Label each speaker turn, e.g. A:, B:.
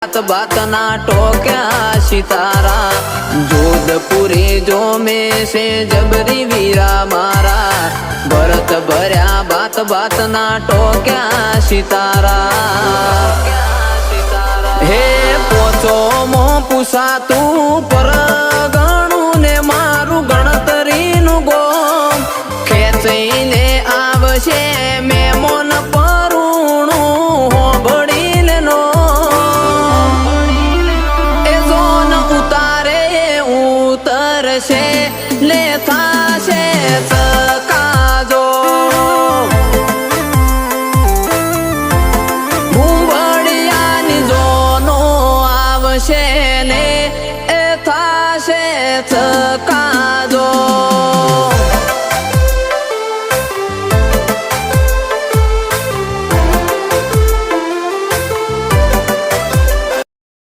A: बात ना टोक्या सितारा जोधपुरी जो में से जबरी वीरा मारा भरत भर्या बात बात ना टोक्या सितारा हे पोचो मो पुसा तू पर गणु ने मारू गणतरी नु गो खेचीने आवशे में मोन परुणु हो बड़ील नो लेथा से काजो भूवड़िया निजोनो आवशे ने एथा से